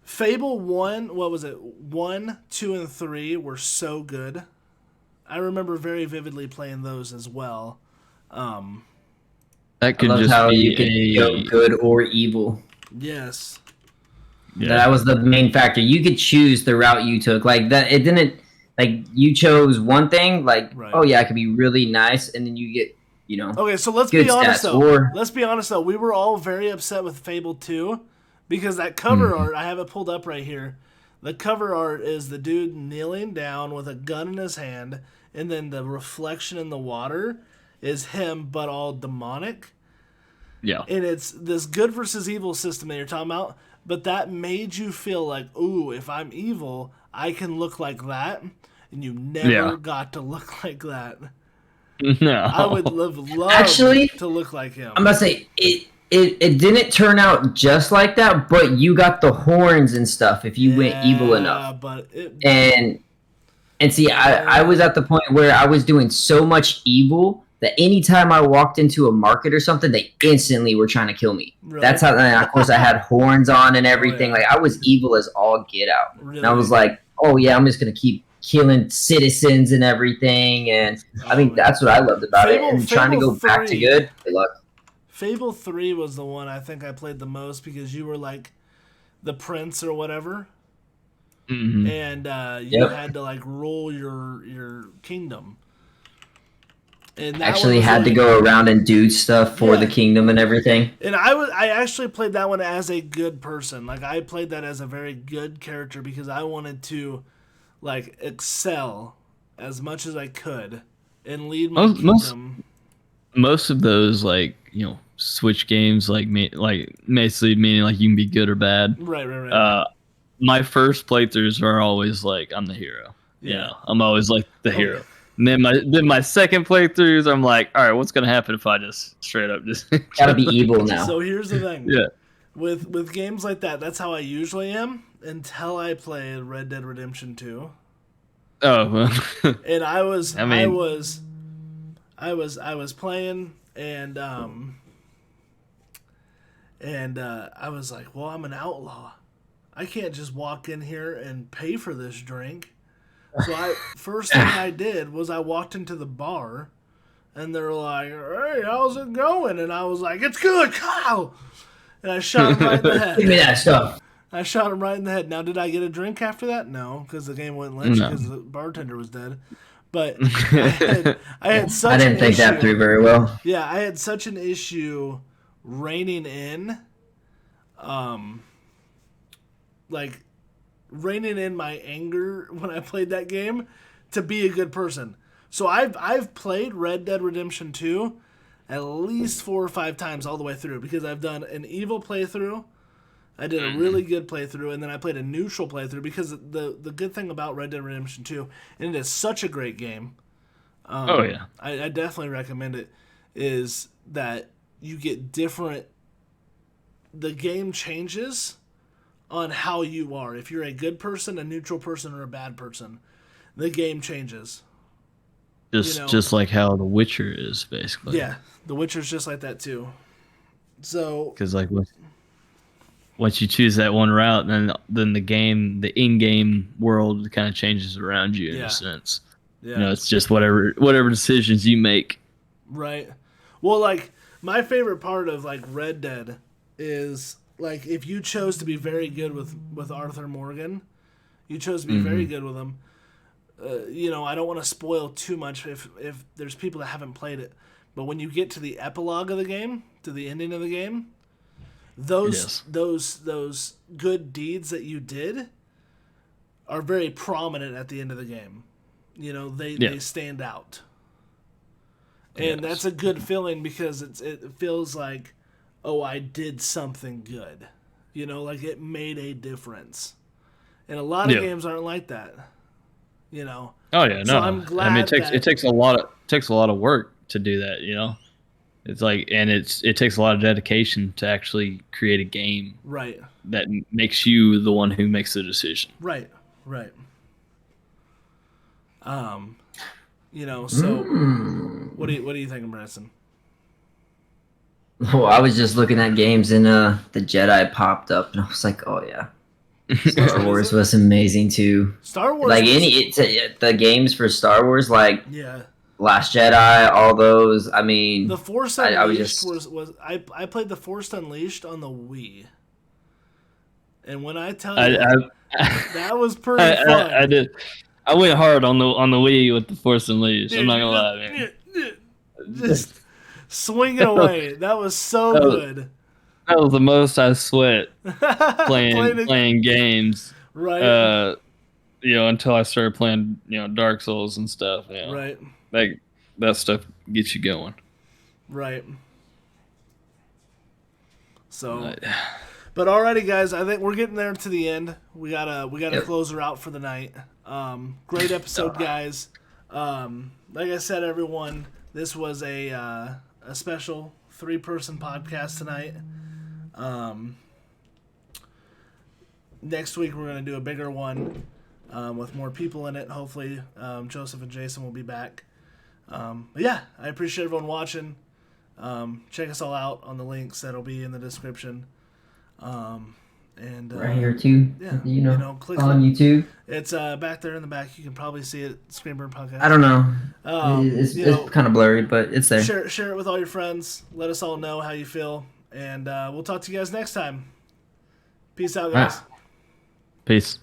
Fable 1, what was it? 1, 2, and 3 were so good. I remember very vividly playing those as well. That I could love just how be you can go good or evil. Yes. Yeah. That was the main factor. You could choose the route you took. Like that, it didn't. Like you chose one thing. Like, Right. oh yeah, it could be really nice, and then you get, you know, Okay, so let's good be honest stats. though. Or Let's be honest though. We were all very upset with Fable 2 because that cover art, I have it pulled up right here. The cover art is the dude kneeling down with a gun in his hand, and then the reflection in the water is him, but all demonic. Yeah. And it's this good versus evil system that you're talking about, but that made you feel like, ooh, if I'm evil, I can look like that, and you never Yeah. got to look like that. No. I would love Actually, to look like him. I'm about to say it didn't turn out just like that, but you got the horns and stuff if you went evil enough. But And see, I was at the point where I was doing so much evil that anytime I walked into a market or something, they instantly were trying to kill me. Really? That's how, and of course, I had horns on and everything. Oh, yeah. Like I was evil as all get out. really, And I was like, oh yeah, I'm just gonna keep killing citizens and everything. And I think that's what I loved about it. And trying to go back to 3. good. Good luck. Fable 3 was the one I think I played the most because you were like the prince or whatever, Mhm. and you Yep. had to like rule your kingdom. And that Actually one was had to like- go around and do stuff for Yeah. the kingdom and everything. And I actually played that one as a good person. Like I played that as a very good character because I wanted to like excel as much as I could and lead my Most- kingdom. Most of those, like, Switch games, like basically meaning like you can be good or bad. Right. My first playthroughs are always like I'm the hero. Yeah. I'm always like the Oh, hero. And then my second playthroughs, I'm like, all right, what's gonna happen if I just straight up just Gotta be evil now. So here's the thing. Yeah. With games like that, that's how I usually am until I play Red Dead Redemption 2. Oh, And I was I mean- I was playing and I was like, well, I'm an outlaw. I can't just walk in here and pay for this drink. So first thing I did was I walked into the bar and they're like, hey, how's it going? And I was like, it's good, Kyle. And I shot him right in the Give me head. that stuff. I shot him right in the head. Now, did I get a drink after that? No, because the game went lynch No. because the bartender was dead. But I had such I didn't an think issue. that through very well. Yeah, I had such an issue reining in, reining in my anger when I played that game to be a good person. So I've played Red Dead Redemption 2 at least 4 or 5 times all the way through because I've done an evil playthrough. I did a really good playthrough, and then I played a neutral playthrough because the good thing about Red Dead Redemption 2, and it is such a great game. oh yeah. I definitely recommend it, is that you get different. The game changes on how you are. If you're a good person, a neutral person, or a bad person, the game changes. Just like how The Witcher is basically. Yeah, The Witcher's just like that too. So Because like once you choose that one route, then the in-game world kind of changes around you in Yeah. a sense. yeah, It's just whatever decisions you make. right. Well, like my favorite part of like Red Dead is like if you chose to be very good with Arthur Morgan, you chose to be very good with him. I don't want to spoil too much if there's people that haven't played it, but when you get to the epilogue of the game, to the ending of the game, those good deeds that you did are very prominent at the end of the game. They stand out. And that's a good feeling because it feels like, oh, I did something good. Like it made a difference. And a lot of games aren't like that. Oh yeah, no. So I'm glad it takes a lot of work to do that, It's like, and it takes a lot of dedication to actually create a game right that makes you the one who makes the decision. Right. So what do you think, Branson? Well, I was just looking at games and the Jedi popped up and I was like, oh yeah. Star Wars was amazing too. Star Wars, like the games for Star Wars, like yeah, Last Jedi, all those. I mean, the Force Unleashed I played the Force Unleashed on the Wii, and when I tell you that was pretty fun. I did. I went hard on the Wii with the Force Unleashed. I'm not gonna lie, man. Just swinging away. That was so good. That was the most I sweat playing games. Right. Until I started playing, Dark Souls and stuff. Right. Like that stuff gets you going. Right. So, but alrighty, guys. I think we're getting there to the end. We gotta close her out for the night. Great episode, guys. Like I said, everyone, this was a special 3-person podcast tonight. Next week we're gonna do a bigger one with more people in it. Hopefully, Joseph and Jason will be back. But yeah, I appreciate everyone watching. Check us all out on the links that'll be in the description. And right here too. Yeah, click on YouTube. It's back there in the back. You can probably see it. Screamburn Podcast. I don't know. It's kind of blurry, but it's there. Share it with all your friends. Let us all know how you feel, and we'll talk to you guys next time. Peace out, guys. Peace.